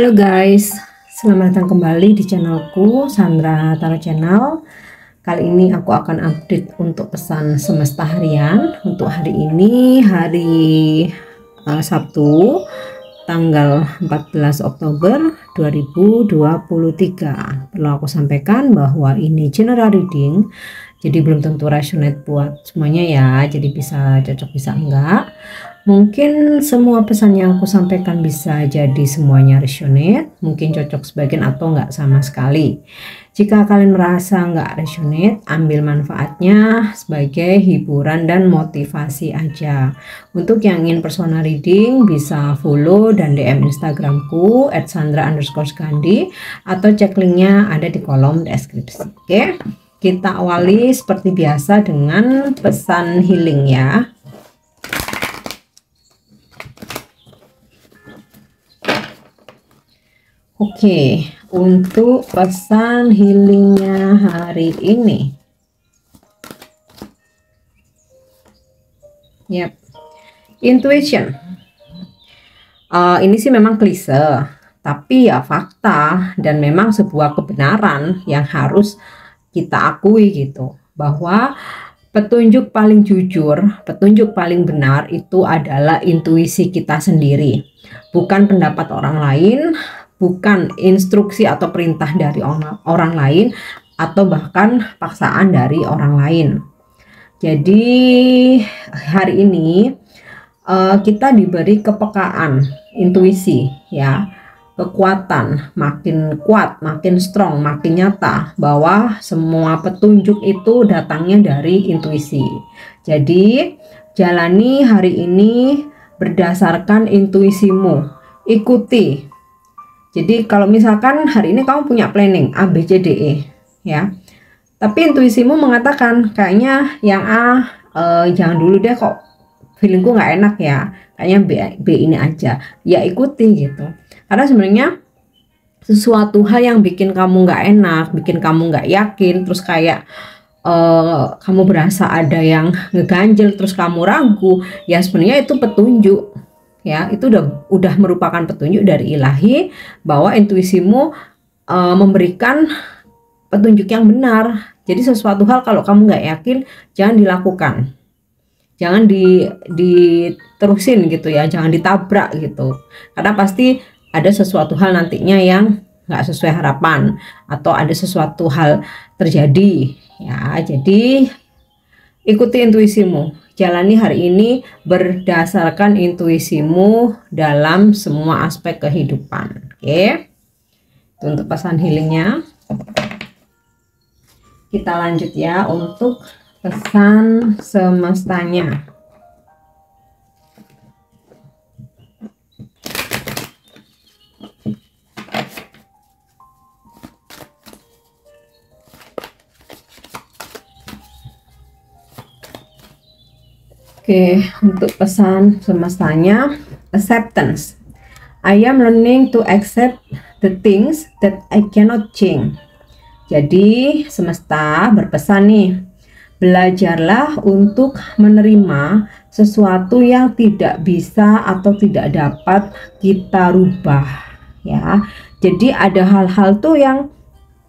Halo guys, selamat datang kembali di channelku Sandra Tarot Channel. Kali ini aku akan update untuk pesan semesta harian untuk hari ini, hari Sabtu tanggal 14 Oktober 2023. Perlu aku sampaikan bahwa ini general reading, jadi belum tentu resonate buat semuanya ya, jadi bisa cocok bisa enggak. Mungkin semua pesan yang aku sampaikan bisa jadi semuanya resonate, mungkin cocok sebagian atau enggak sama sekali. Jika kalian merasa enggak resonate, ambil manfaatnya sebagai hiburan dan motivasi aja. Untuk yang ingin personal reading bisa follow dan DM Instagramku @sandra_gandhi atau cek linknya ada di kolom deskripsi. Oke, kita awali seperti biasa dengan pesan healing ya. Oke, untuk pesan healingnya hari ini, intuition. Ini sih memang klise, tapi ya fakta dan memang sebuah kebenaran yang harus kita akui gitu, bahwa petunjuk paling jujur, petunjuk paling benar itu adalah intuisi kita sendiri, bukan pendapat orang lain, bukan instruksi atau perintah dari orang lain, atau bahkan paksaan dari orang lain. Jadi hari ini kita diberi kepekaan, intuisi ya, kekuatan, makin kuat, makin strong, makin nyata bahwa semua petunjuk itu datangnya dari intuisi. Jadi jalani hari ini berdasarkan intuisimu, ikuti. Jadi kalau misalkan hari ini kamu punya planning A, B, C, D, E ya, tapi intuisimu mengatakan kayaknya yang A jangan dulu deh, kok feelingku nggak enak ya, kayaknya B ini aja, ya ikuti gitu. Karena sebenarnya sesuatu hal yang bikin kamu nggak enak, bikin kamu nggak yakin, terus kayak kamu berasa ada yang ngeganjel, terus kamu ragu, ya sebenarnya itu petunjuk. Ya, itu udah merupakan petunjuk dari ilahi bahwa intuisimu memberikan petunjuk yang benar. Jadi sesuatu hal kalau kamu nggak yakin, jangan dilakukan, jangan diterusin gitu ya, jangan ditabrak gitu, karena pasti ada sesuatu hal nantinya yang nggak sesuai harapan atau ada sesuatu hal terjadi ya. Jadi ikuti intuisimu, jalani hari ini berdasarkan intuisimu dalam semua aspek kehidupan. Oke, itu untuk pesan healingnya. Kita lanjut ya untuk pesan semestanya. Oke, untuk pesan semestanya, acceptance. I am learning to accept the things that I cannot change. Jadi semesta berpesan nih, belajarlah untuk menerima sesuatu yang tidak bisa atau tidak dapat kita rubah ya. Jadi ada hal-hal tuh yang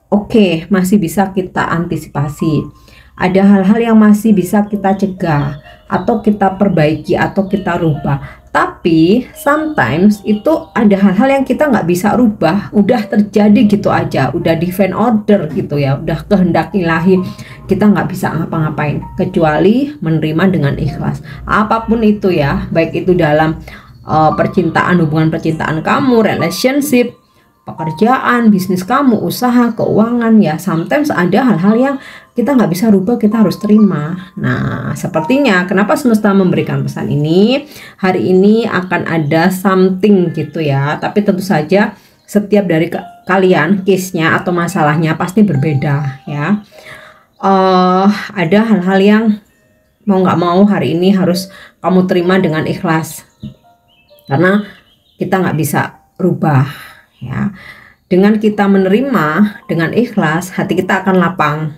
oke, masih bisa kita antisipasi. Ada hal-hal yang masih bisa kita cegah atau kita perbaiki atau kita rubah. Tapi sometimes itu ada hal-hal yang kita nggak bisa rubah, udah terjadi gitu aja, udah divine order gitu ya, udah kehendak ilahi, kita nggak bisa ngapa-ngapain kecuali menerima dengan ikhlas. Apapun itu ya, baik itu dalam percintaan, hubungan percintaan kamu, relationship, pekerjaan, bisnis kamu, usaha, keuangan ya, sometimes ada hal-hal yang kita nggak bisa rubah, kita harus terima. Nah, sepertinya kenapa semesta memberikan pesan ini, hari ini akan ada something gitu ya, tapi tentu saja setiap dari kalian case-nya atau masalahnya pasti berbeda ya. Ada hal-hal yang mau nggak mau hari ini harus kamu terima dengan ikhlas, karena kita nggak bisa rubah ya. Dengan kita menerima dengan ikhlas, hati kita akan lapang.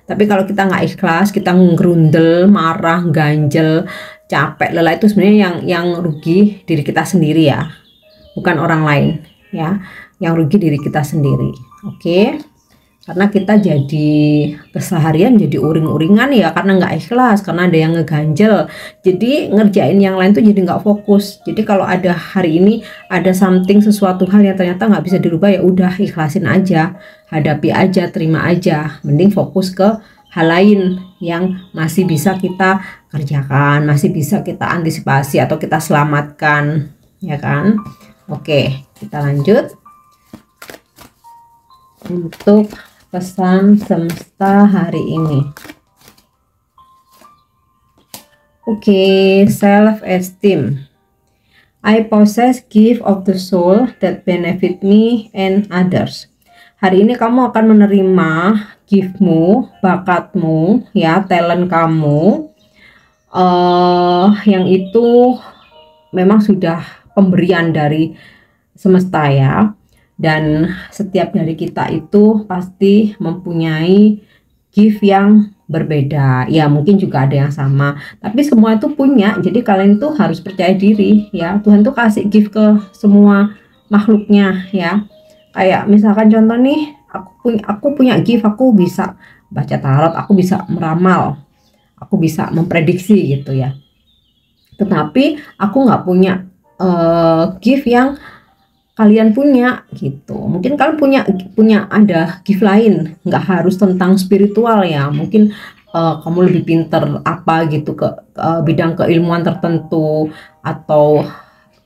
Tapi kalau kita nggak ikhlas, kita ngerundel, marah, ganjel, capek, lelah, itu sebenarnya yang rugi diri kita sendiri ya, bukan orang lain. ya, yang rugi diri kita sendiri. Oke, karena kita jadi keseharian jadi uring-uringan ya, karena nggak ikhlas, karena ada yang ngeganjel, jadi ngerjain yang lain tuh jadi nggak fokus. Jadi kalau ada hari ini ada sesuatu hal yang ternyata nggak bisa dirubah, ya udah ikhlasin aja, hadapi aja, terima aja, mending fokus ke hal lain yang masih bisa kita kerjakan, masih bisa kita antisipasi atau kita selamatkan, ya kan. Oke, kita lanjut untuk pesan semesta hari ini. Oke, self esteem. I possess gift of the soul that benefit me and others. Hari ini kamu akan menerima giftmu, bakatmu, ya, talent kamu, yang itu memang sudah pemberian dari semesta ya. Dan setiap dari kita itu pasti mempunyai gift yang berbeda. Ya mungkin juga ada yang sama, tapi semua itu punya. Jadi kalian tuh harus percaya diri ya. Tuhan tuh kasih gift ke semua makhluknya ya. Kayak misalkan contoh nih, aku punya gift, aku bisa baca tarot, aku bisa meramal, aku bisa memprediksi gitu ya. Tetapi aku nggak punya gift yang kalian punya gitu. Mungkin kalian punya ada gift lain, nggak harus tentang spiritual ya. Mungkin kamu lebih pinter apa gitu ke bidang keilmuan tertentu, atau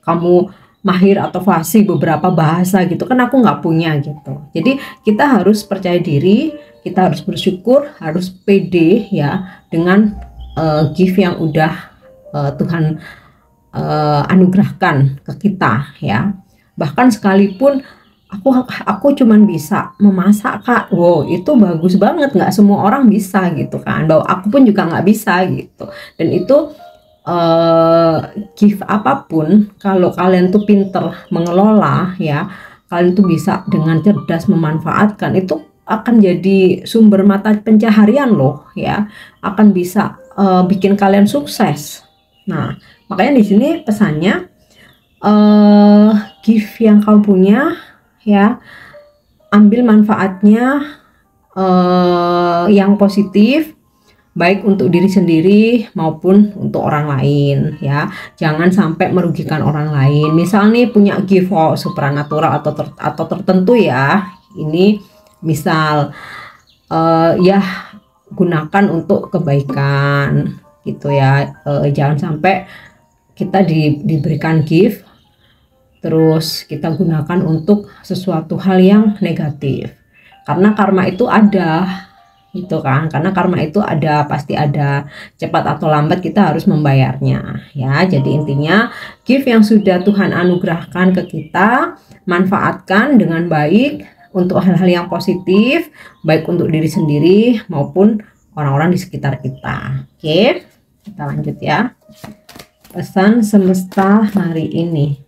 kamu mahir atau fasih beberapa bahasa gitu kan, aku nggak punya gitu. Jadi kita harus percaya diri, kita harus bersyukur, harus pede ya dengan gift yang udah Tuhan anugerahkan ke kita ya. Bahkan sekalipun aku cuman bisa memasak Kak, wow itu bagus banget, nggak semua orang bisa gitu kan, bahwa aku pun juga nggak bisa gitu. Dan itu gift apapun, kalau kalian tuh pinter mengelola ya, kalian tuh bisa dengan cerdas memanfaatkan, itu akan jadi sumber mata pencaharian loh ya, akan bisa bikin kalian sukses. Nah makanya di sini pesannya, gift yang kamu punya ya, ambil manfaatnya yang positif, baik untuk diri sendiri maupun untuk orang lain ya. Jangan sampai merugikan orang lain. Misal nih punya gift supranatural atau tertentu ya, ini misal ya gunakan untuk kebaikan gitu ya. Jangan sampai kita diberikan gift terus kita gunakan untuk sesuatu hal yang negatif, karena karma itu ada gitu kan. Karena karma itu ada, pasti ada, cepat atau lambat kita harus membayarnya ya. Jadi intinya gift yang sudah Tuhan anugerahkan ke kita, manfaatkan dengan baik untuk hal-hal yang positif, baik untuk diri sendiri maupun orang-orang di sekitar kita. Oke, kita lanjut ya. Pesan semesta hari ini.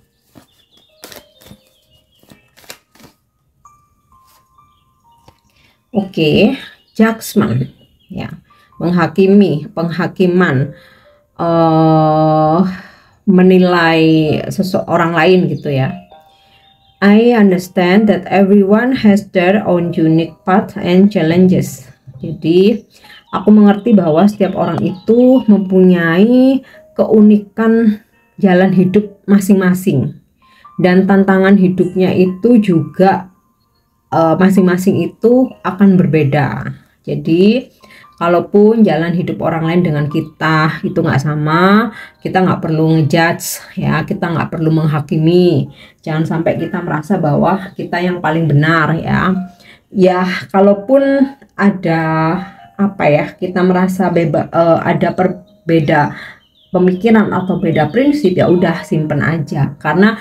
Oke, judgment ya, penghakiman, menilai seseorang lain gitu ya. I understand that everyone has their own unique path and challenges. Jadi aku mengerti bahwa setiap orang itu mempunyai keunikan jalan hidup masing-masing, dan tantangan hidupnya itu juga masing-masing itu akan berbeda. Jadi kalaupun jalan hidup orang lain dengan kita itu nggak sama, kita nggak perlu ngejudge ya, kita nggak perlu menghakimi. Jangan sampai kita merasa bahwa kita yang paling benar ya. Ya kalaupun ada apa ya, kita merasa ada beda pemikiran atau beda prinsip, ya udah simpen aja, karena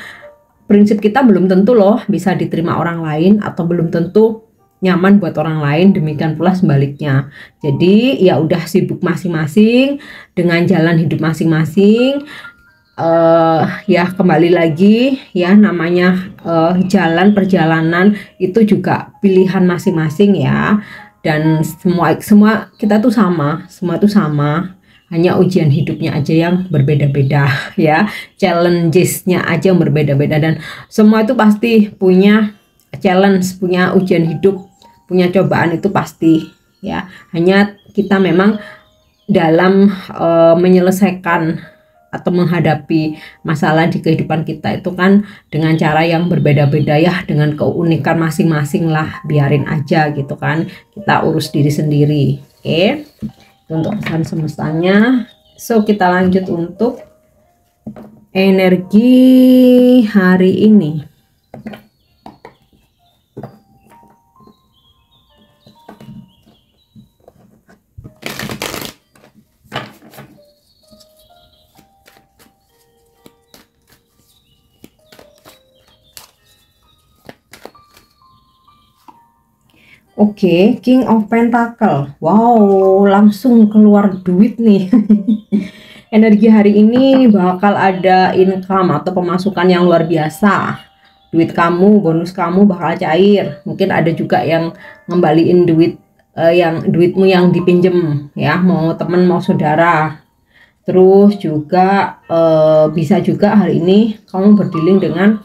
prinsip kita belum tentu loh bisa diterima orang lain, atau belum tentu nyaman buat orang lain, demikian pula sebaliknya. Jadi ya udah sibuk masing-masing dengan jalan hidup masing-masing. Ya kembali lagi ya, namanya perjalanan itu juga pilihan masing-masing ya. Dan semua kita tuh sama, semua tuh sama. hanya ujian hidupnya aja yang berbeda-beda ya, challengesnya aja yang berbeda-beda, dan semua itu pasti punya challenge, punya ujian hidup, punya cobaan, itu pasti ya. Hanya kita memang dalam menyelesaikan atau menghadapi masalah di kehidupan kita itu kan dengan cara yang berbeda-beda ya, dengan keunikan masing-masing lah, biarin aja gitu kan, kita urus diri sendiri. Oke, untuk pesan semestanya. So kita lanjut untuk energi hari ini. Oke, King of Pentacle. Wow, langsung keluar duit nih. Energi hari ini bakal ada income atau pemasukan yang luar biasa. Duit kamu, bonus kamu bakal cair. Mungkin ada juga yang ngembaliin duit, yang duitmu yang dipinjem ya, mau temen mau saudara. Terus juga bisa juga hari ini kamu berdealing dengan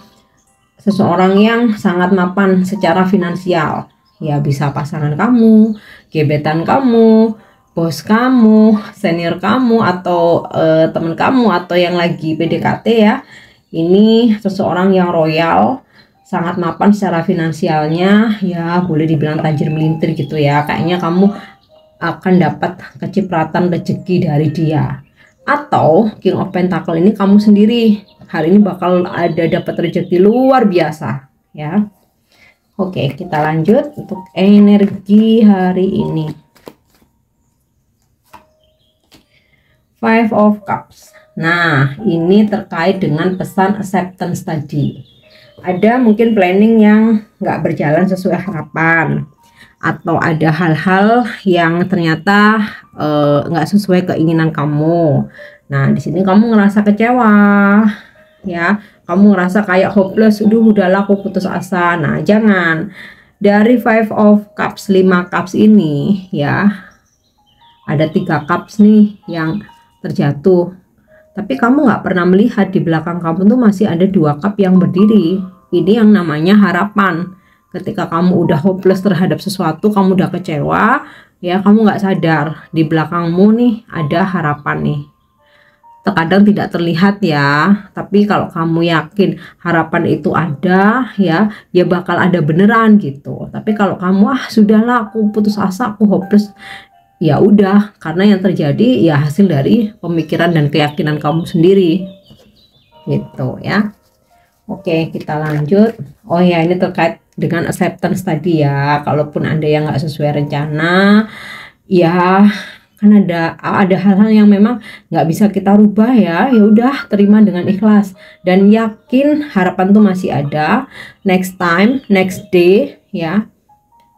seseorang yang sangat mapan secara finansial. Ya, bisa pasangan kamu, gebetan kamu, bos kamu, senior kamu, atau teman kamu, atau yang lagi PDKT ya. Ini seseorang yang royal, sangat mapan secara finansialnya ya, boleh dibilang tajir melintir gitu ya. Kayaknya kamu akan dapat kecipratan rezeki dari dia. Atau King of Pentacle ini kamu sendiri hari ini bakal ada dapat rezeki luar biasa ya. Oke, kita lanjut untuk energi hari ini. Five of Cups. Nah, ini terkait dengan pesan acceptance tadi. Ada mungkin planning yang nggak berjalan sesuai harapan, atau ada hal-hal yang ternyata nggak sesuai keinginan kamu. Nah, di sini kamu ngerasa kecewa, ya. Kamu ngerasa kayak hopeless, udahlah aku putus asa. Nah, jangan. Dari Five of Cups, 5 cups ini ya, ada 3 cups nih yang terjatuh. Tapi kamu nggak pernah melihat di belakang kamu tuh masih ada 2 cup yang berdiri. Ini yang namanya harapan. Ketika kamu udah hopeless terhadap sesuatu, kamu udah kecewa, ya kamu nggak sadar di belakangmu nih ada harapan nih. Terkadang tidak terlihat ya, tapi kalau kamu yakin harapan itu ada ya, ya bakal ada beneran gitu. Tapi kalau kamu sudahlah aku putus asa, aku hopeless, ya udah, karena yang terjadi ya hasil dari pemikiran dan keyakinan kamu sendiri gitu ya. Oke, kita lanjut. Oh ya, ini terkait dengan acceptance tadi ya. Kalaupun ada yang nggak sesuai rencana, ya kan ada hal-hal yang memang nggak bisa kita rubah ya. Ya udah, terima dengan ikhlas dan yakin harapan tuh masih ada. Next time, next day ya,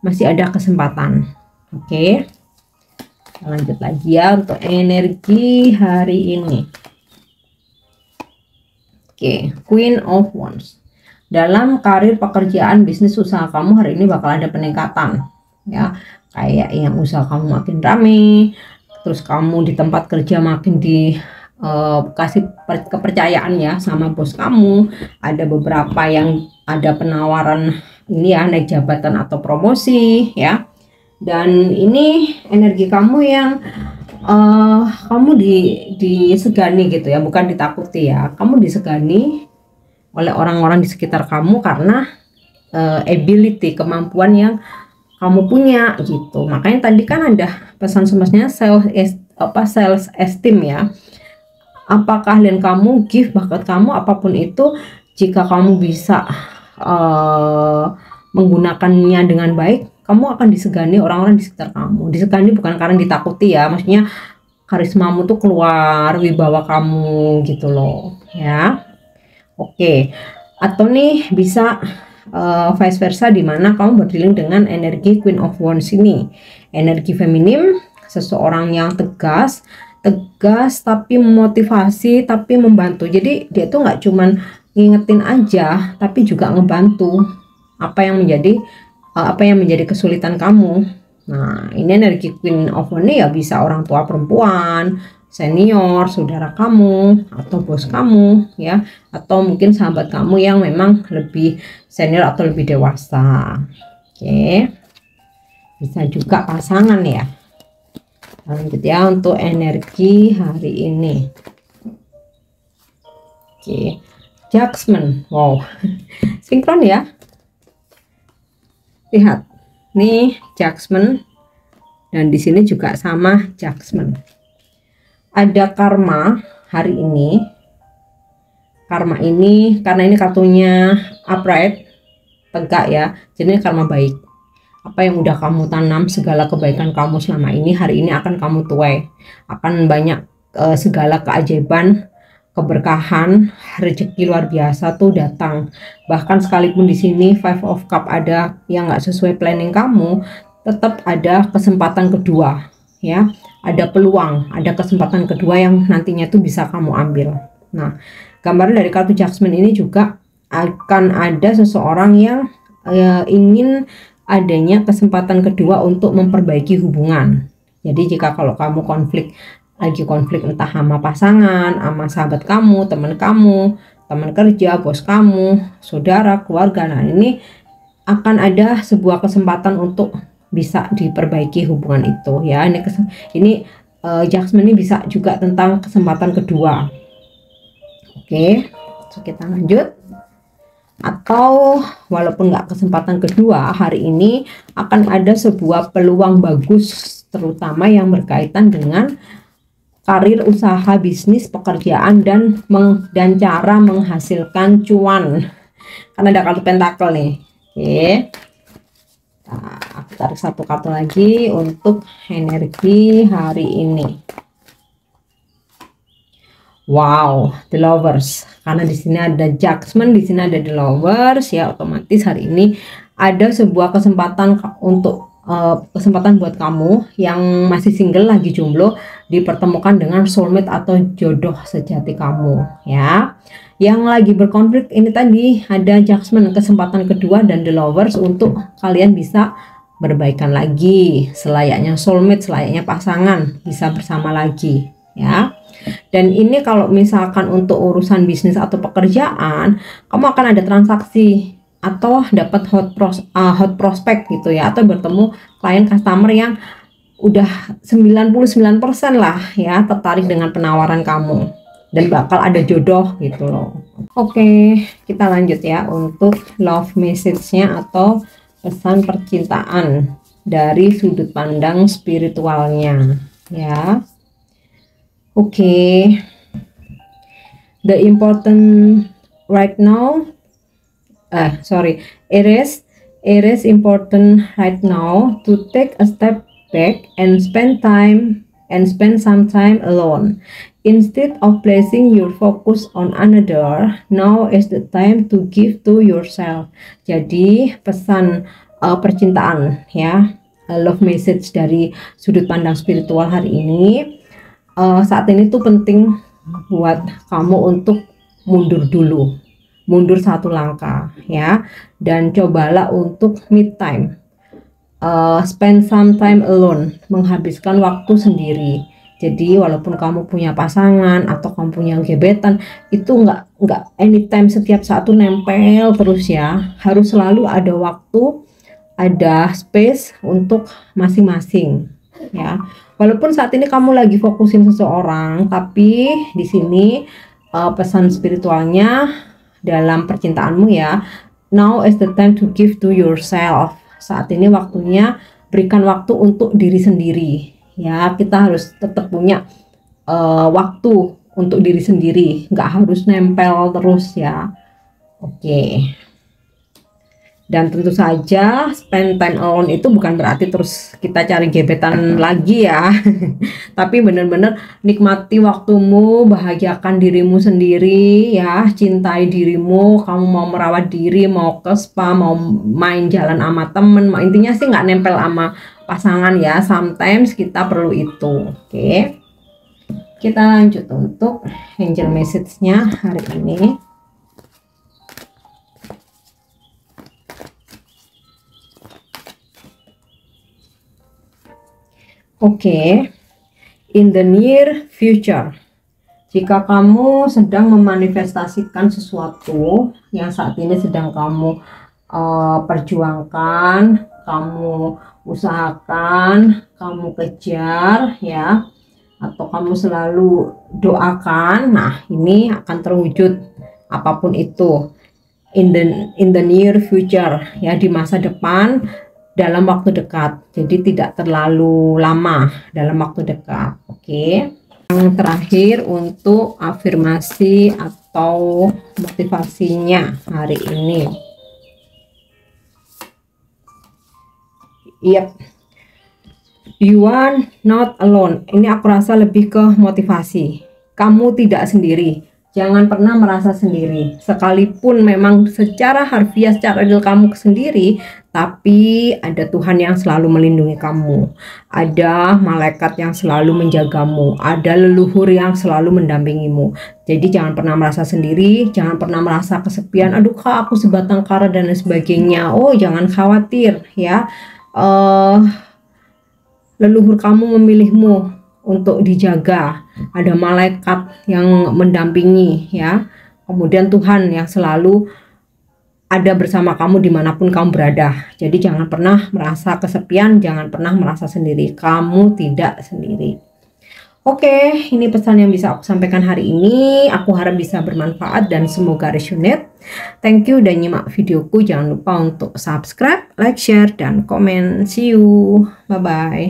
masih ada kesempatan. Oke, lanjut lagi ya untuk energi hari ini. Oke, Queen of Wands. Dalam karir, pekerjaan, bisnis, usaha kamu hari ini bakal ada peningkatan ya. Kayak yang usaha kamu makin rame, terus kamu di tempat kerja makin kasih kepercayaan ya sama bos kamu. Ada beberapa yang ada penawaran ini ya, naik jabatan atau promosi ya. Dan ini energi kamu yang kamu disegani gitu ya, bukan ditakuti ya. Kamu disegani oleh orang-orang di sekitar kamu karena ability, kemampuan yang kamu punya gitu. Makanya tadi kan ada pesan semestinya self esteem ya. Apa keahlian kamu, gift, bakat kamu, apapun itu, jika kamu bisa menggunakannya dengan baik, kamu akan disegani orang-orang di sekitar kamu. Disegani bukan karena ditakuti ya, maksudnya karismamu tuh keluar, wibawa kamu gitu loh ya. Oke, atau nih bisa vice versa, dimana kamu berdealing dengan energi Queen of Wands ini, energi feminim, seseorang yang tegas tapi memotivasi, tapi membantu. Jadi dia tuh nggak cuman ngingetin aja, tapi juga ngebantu apa yang menjadi kesulitan kamu. Nah, ini energi Queen of Wands ya, bisa orang tua perempuan, senior, saudara kamu, atau bos kamu ya, atau mungkin sahabat kamu yang memang lebih senior atau lebih dewasa. Oke, bisa juga pasangan ya. Lanjut ya untuk energi hari ini. Oke, Judgment. Wow, sinkron ya. Lihat, nih Judgment, dan di sini juga sama Judgment. Ada karma hari ini. Karma ini karena ini kartunya upright, tegak ya. Jadi ini karma baik. Apa yang udah kamu tanam, segala kebaikan kamu selama ini, hari ini akan kamu tuai. Akan banyak segala keajaiban, keberkahan, rezeki luar biasa tuh datang. Bahkan sekalipun di sini Five of Cup ada yang nggak sesuai planning kamu, tetap ada kesempatan kedua ya. Ada peluang, ada kesempatan kedua yang nantinya tuh bisa kamu ambil. Nah, gambaran dari kartu Judgment ini juga akan ada seseorang yang ingin adanya kesempatan kedua untuk memperbaiki hubungan. Jadi jika kalau kamu lagi konflik entah sama pasangan, sama sahabat kamu, teman kerja, bos kamu, saudara, keluarga, nah ini akan ada sebuah kesempatan untuk bisa diperbaiki hubungan itu ya. Ini Judgment ini bisa juga tentang kesempatan kedua. Oke, so kita lanjut. Atau walaupun nggak kesempatan kedua, hari ini akan ada sebuah peluang bagus, terutama yang berkaitan dengan karir, usaha, bisnis, pekerjaan, dan cara menghasilkan cuan. Karena ada kartu pentakel nih. Oke, nah, aku tarik satu kartu lagi untuk energi hari ini. Wow, the lovers. Karena di sini ada Judgment, di sini ada the lovers ya, otomatis hari ini ada sebuah kesempatan untuk kesempatan buat kamu yang masih single, lagi jomblo, dipertemukan dengan soulmate atau jodoh sejati kamu ya. Yang lagi berkonflik ini tadi ada Judgment, kesempatan kedua, dan the lovers untuk kalian bisa berbaikan lagi, selayaknya soulmate, selayaknya pasangan, bisa bersama lagi ya. Dan ini kalau misalkan untuk urusan bisnis atau pekerjaan, kamu akan ada transaksi atau dapat hot prospect gitu ya, atau bertemu klien customer yang udah 99% lah ya tertarik dengan penawaran kamu, dan bakal ada jodoh gitu loh. Oke, kita lanjut ya untuk love message-nya atau pesan percintaan dari sudut pandang spiritualnya ya. Okay, the important right now, it is important right now to take a step back and spend some time alone. Instead of placing your focus on another, now is the time to give to yourself. Jadi pesan percintaan ya, love message dari sudut pandang spiritual hari ini. Saat ini tuh penting buat kamu untuk mundur dulu, mundur satu langkah ya, dan cobalah untuk me time, spend some time alone, menghabiskan waktu sendiri. Jadi walaupun kamu punya pasangan atau kamu punya gebetan, itu nggak anytime setiap saat tuh nempel terus ya, harus selalu ada waktu, ada space untuk masing-masing ya. Walaupun saat ini kamu lagi fokusin seseorang, tapi di sini pesan spiritualnya dalam percintaanmu ya, now is the time to give to yourself. Saat ini waktunya berikan waktu untuk diri sendiri ya. Kita harus tetap punya waktu untuk diri sendiri, nggak harus nempel terus ya. Oke. Dan tentu saja spend time alone itu bukan berarti terus kita cari gebetan lagi ya. Tapi benar-benar nikmati waktumu, bahagiakan dirimu sendiri ya, cintai dirimu. Kamu mau merawat diri, mau ke spa, mau main jalan sama temen, intinya sih nggak nempel sama pasangan ya. Sometimes kita perlu itu. Oke. Kita lanjut untuk angel message-nya hari ini. Oke, in the near future. Jika kamu sedang memanifestasikan sesuatu yang saat ini sedang kamu perjuangkan, kamu usahakan, kamu kejar ya, atau kamu selalu doakan, nah ini akan terwujud apapun itu in the near future ya, di masa depan, dalam waktu dekat. Jadi tidak terlalu lama, dalam waktu dekat. Oke. Yang terakhir untuk afirmasi atau motivasinya hari ini. Yep. You are not alone. Ini aku rasa lebih ke motivasi. Kamu tidak sendiri. Jangan pernah merasa sendiri. Sekalipun memang secara harfiah, secara real kamu sendiri, tapi ada Tuhan yang selalu melindungi kamu. Ada malaikat yang selalu menjagamu. Ada leluhur yang selalu mendampingimu. Jadi jangan pernah merasa sendiri, jangan pernah merasa kesepian. Aduh kak, aku sebatang kara dan lain sebagainya. Oh, jangan khawatir ya. Leluhur kamu memilihmu untuk dijaga, ada malaikat yang mendampingi ya, kemudian Tuhan yang selalu ada bersama kamu dimanapun kamu berada. Jadi jangan pernah merasa kesepian, jangan pernah merasa sendiri, kamu tidak sendiri. Oke, ini pesan yang bisa aku sampaikan hari ini. Aku harap bisa bermanfaat dan semoga resonate. Thank you udah nyimak videoku. Jangan lupa untuk subscribe, like, share, dan komen. See you. Bye-bye.